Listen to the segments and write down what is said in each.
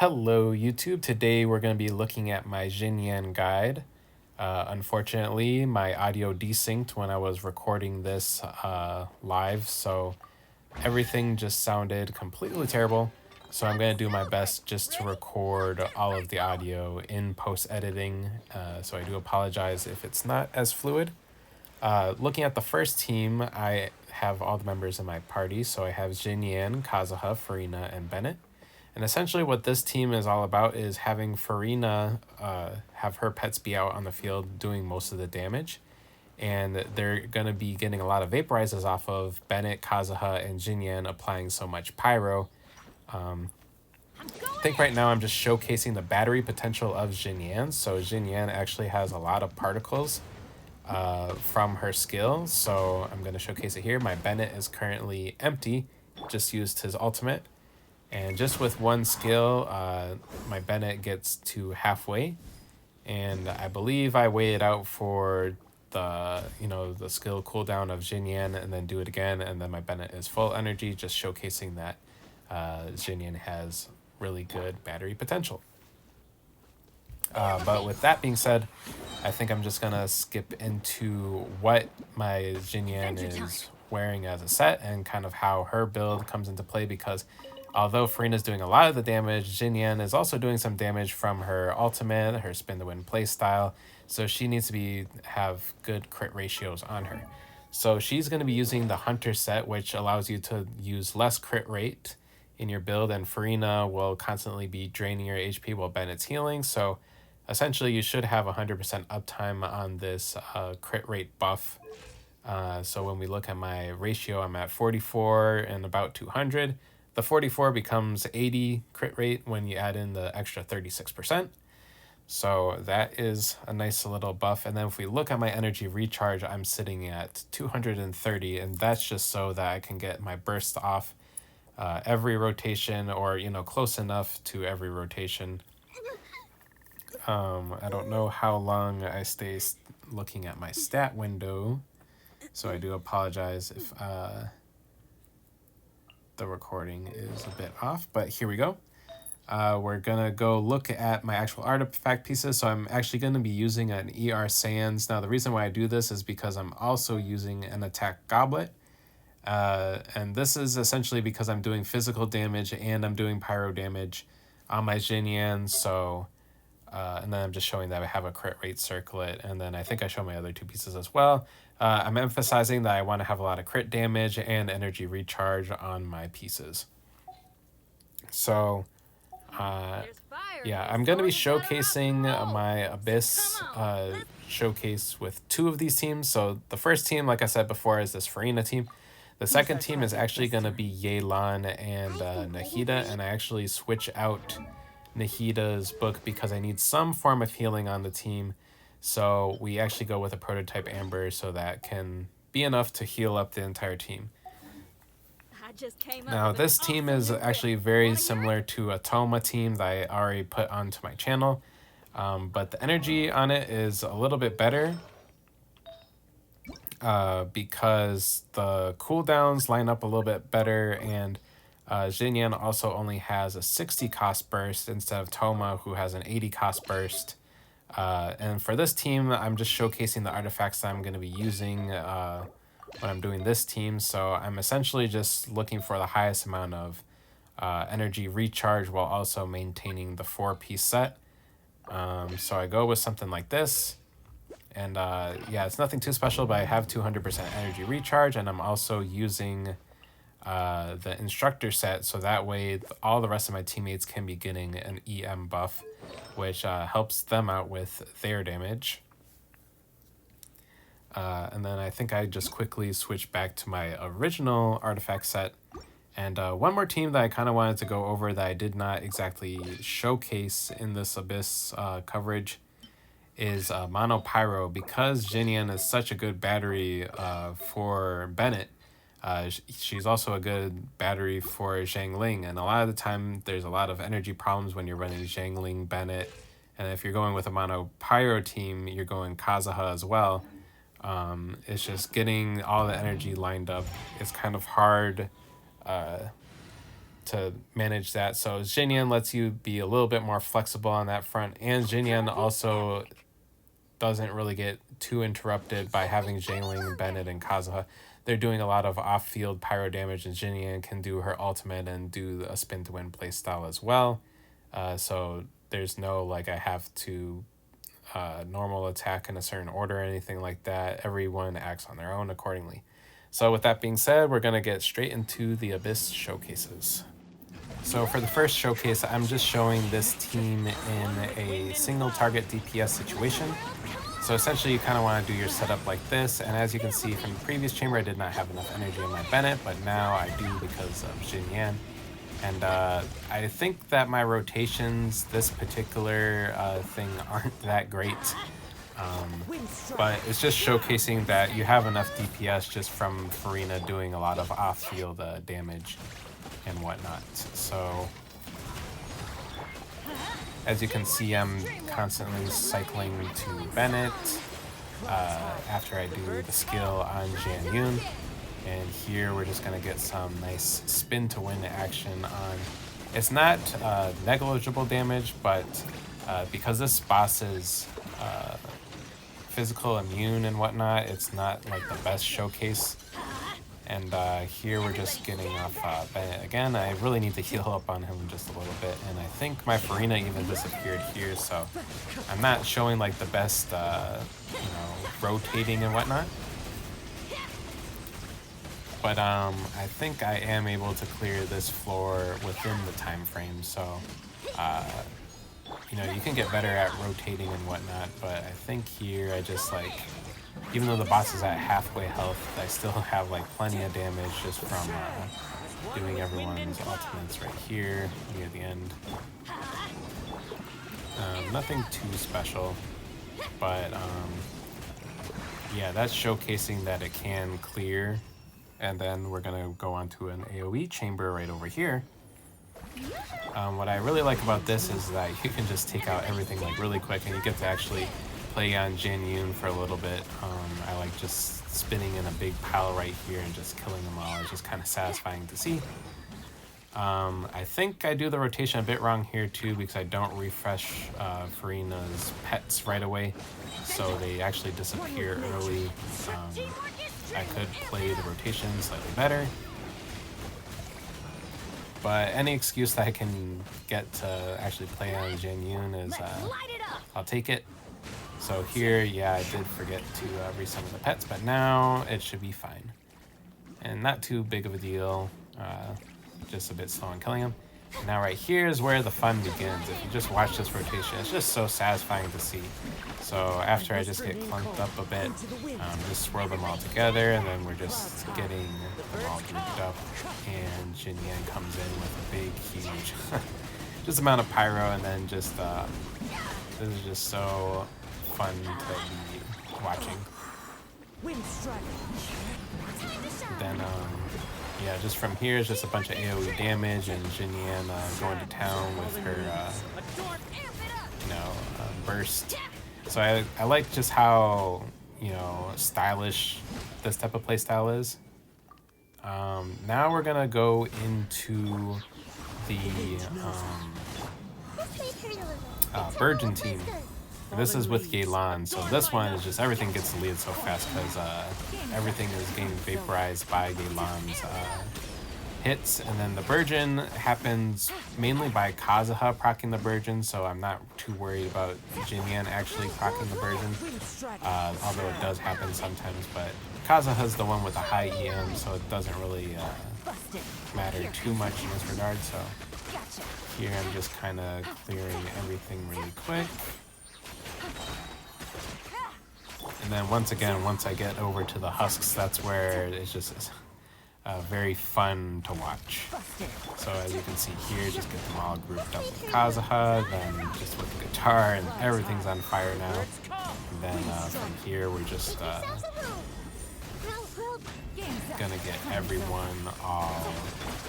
Hello YouTube, today we're going to be looking at my Xinyan guide. Unfortunately, my audio desynced when I was recording this live, so everything just sounded completely terrible. So I'm going to do my best just to record all of the audio in post-editing, so I do apologize if it's not as fluid. Looking at the first team, I have all the members in my party, so I have Xinyan, Kazuha, Farina, and Bennet. And essentially what this team is all about is having Farina have her pets be out on the field doing most of the damage. And they're going to be getting a lot of vaporizes off of Bennet, Kazuha, and Xinyan applying so much pyro. I think right now I'm just showcasing the battery potential of Xinyan. So Xinyan actually has a lot of particles from her skill. So I'm going to showcase it here. My Bennet is currently empty, just used his ultimate. And just with one skill, my Bennet gets to halfway. And I believe I waited out for the skill cooldown of Xinyan and then do it again. And then my Bennet is full energy, just showcasing that Xinyan has really good battery potential. But with that being said, I think I'm just going to skip into what my Xinyan is wearing as a set and kind of how her build comes into play, because although Farina's doing a lot of the damage, Xinyan is also doing some damage from her ultimate, her spin the wind playstyle, so she needs to have good crit ratios on her. So she's going to be using the Hunter set, which allows you to use less crit rate in your build, and Farina will constantly be draining your HP while Bennett's healing, so essentially you should have 100% uptime on this crit rate buff. So when we look at my ratio, I'm at 44 and about 200. The 44 becomes 80 crit rate when you add in the extra 36%. So that is a nice little buff. And then if we look at my energy recharge, I'm sitting at 230, and that's just so that I can get my burst off every rotation, or close enough to every rotation. I don't know how long I stay looking at my stat window, so I do apologize if the recording is a bit off, but here we go. We're gonna go look at my actual artifact pieces. So I'm actually gonna be using an ER Sands. Now the reason why I do this is because I'm also using an attack goblet. And this is essentially because I'm doing physical damage and I'm doing pyro damage on my Xinyan. So, and then I'm just showing that I have a crit rate circlet, and then I think I show my other two pieces as well. I'm emphasizing that I want to have a lot of crit damage and energy recharge on my pieces. So, yeah, I'm going to be showcasing my Abyss showcase with two of these teams. So the first team, like I said before, is this Farina team. The second team is actually going to be Yelan and Nahida, and I actually switch out Nahida's book because I need some form of healing on the team. So we actually go with a prototype Amber, so that can be enough to heal up the entire team. Now this team is actually very similar to a Toma team that I already put onto my channel, but the energy on it is a little bit better because the cooldowns line up a little bit better, and Xinyan also only has a 60 cost burst instead of Toma, who has an 80 cost burst. And for this team, I'm just showcasing the artifacts that I'm going to be using when I'm doing this team. So I'm essentially just looking for the highest amount of energy recharge while also maintaining the 4-piece set. So I go with something like this. And yeah, it's nothing too special, but I have 200% energy recharge, and I'm also using the instructor set, so that way all the rest of my teammates can be getting an EM buff, which helps them out with their damage. And then I think I just quickly switch back to my original artifact set. And one more team that I kind of wanted to go over that I did not exactly showcase in this Abyss coverage is Mono Pyro. Because Xinyan is such a good battery for Bennet, she's also a good battery for Xiangling, and a lot of the time there's a lot of energy problems when you're running Xiangling, Bennet, and if you're going with a Mono Pyro team, you're going Kazuha as well. It's just getting all the energy lined up. It's kind of hard to manage that. So Xinyan lets you be a little bit more flexible on that front, and Xinyan also doesn't really get too interrupted by having Xiangling, Bennet, and Kazuha. They're doing a lot of off-field pyro damage, and Xinyan can do her ultimate and do a spin to win playstyle as well. So there's no like I have to normal attack in a certain order or anything like that. Everyone acts on their own accordingly. So with that being said, we're going to get straight into the Abyss showcases. So for the first showcase, I'm just showing this team in a single target DPS situation. So essentially you kind of want to do your setup like this, and as you can see from the previous chamber, I did not have enough energy in my Bennet, but now I do because of Xinyan. And I think that my rotations, this particular thing, aren't that great. But it's just showcasing that you have enough DPS just from Farina doing a lot of off-field damage and whatnot. So as you can see, I'm constantly cycling to Bennet after I do the skill on Xianyun. And here we're just going to get some nice spin to win action on... It's not negligible damage, but because this boss is physical immune and whatnot, it's not like the best showcase. And here we're just getting off Bennet again. I really need to heal up on him just a little bit, and I think my Farina even disappeared here, so I'm not showing like the best, rotating and whatnot. But I think I am able to clear this floor within the time frame, so you can get better at rotating and whatnot, but I think here I just like, even though the boss is at halfway health, I still have like plenty of damage just from doing everyone's ultimates right here near the end. Nothing too special, but yeah, that's showcasing that it can clear. And then we're gonna go on to an AoE chamber right over here. What I really like about this is that you can just take out everything like really quick, and you get to actually play on Xianyun for a little bit. I like just spinning in a big pile right here and just killing them all. It's just kind of satisfying to see. I think I do the rotation a bit wrong here too, because I don't refresh Farina's pets right away, so they actually disappear early. I could play the rotation slightly better, but any excuse that I can get to actually play on Xianyun is I'll take it. So here, yeah, I did forget to resummon the pets, but now it should be fine. And not too big of a deal, just a bit slow on killing him. And now right here is where the fun begins. If you just watch this rotation, it's just so satisfying to see. So after I just get clunked up a bit, just swirl them all together, and then we're just getting them all grouped up. And Xinyan comes in with a big, huge just amount of pyro, and then just, this is just so fun to be watching. Then, yeah, just from here is just a bunch of AoE damage, and Xinyan going to town with her, burst. So I like just how, stylish this type of playstyle is. Now we're gonna go into the Virgin team. And this is with Yelan, so this one is just everything gets deleted so fast because everything is getting vaporized by Yelan's hits. And then the Virgin happens mainly by Kazuha proccing the Virgin, so I'm not too worried about Xinyan actually proccing the Virgin, although it does happen sometimes. But Kazuha's the one with a high EM, so it doesn't really matter too much in this regard. So here I'm just kind of clearing everything really quick. And then once I get over to the husks, that's where it's just very fun to watch. So as you can see here, just get them all grouped up with Kazuha, then just with the guitar, and everything's on fire now. And then from here, we're just gonna get everyone all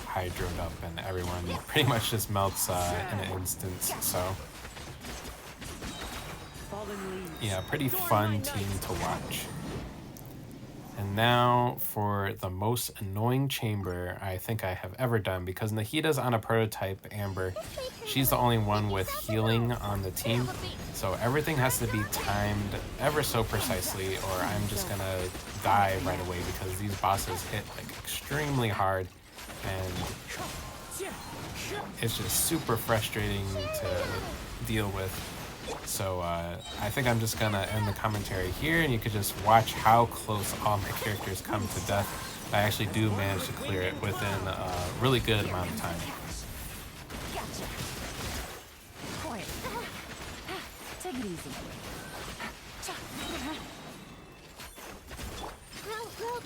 hydroed up, and everyone pretty much just melts in an instant. So yeah, pretty fun team to watch. And now for the most annoying chamber I think I have ever done, because Nahida's on a prototype Amber. She's the only one with healing on the team, so everything has to be timed ever so precisely or I'm just gonna die right away, because these bosses hit like extremely hard and it's just super frustrating to deal with. So I think I'm just gonna end the commentary here, and you could just watch how close all my characters come to death. I actually do manage to clear it within a really good amount of time. Take it easy.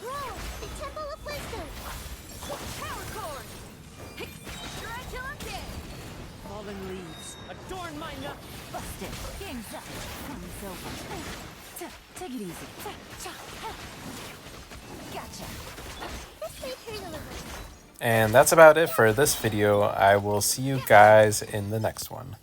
Grow! The Temple of Wisdom! Power cord! Dracula dead! Fallen leaves, adorn my nut! Busted! Game's up! Game's over! Take it easy! Gotcha! This way for delivery. And that's about it for this video. I will see you guys in the next one.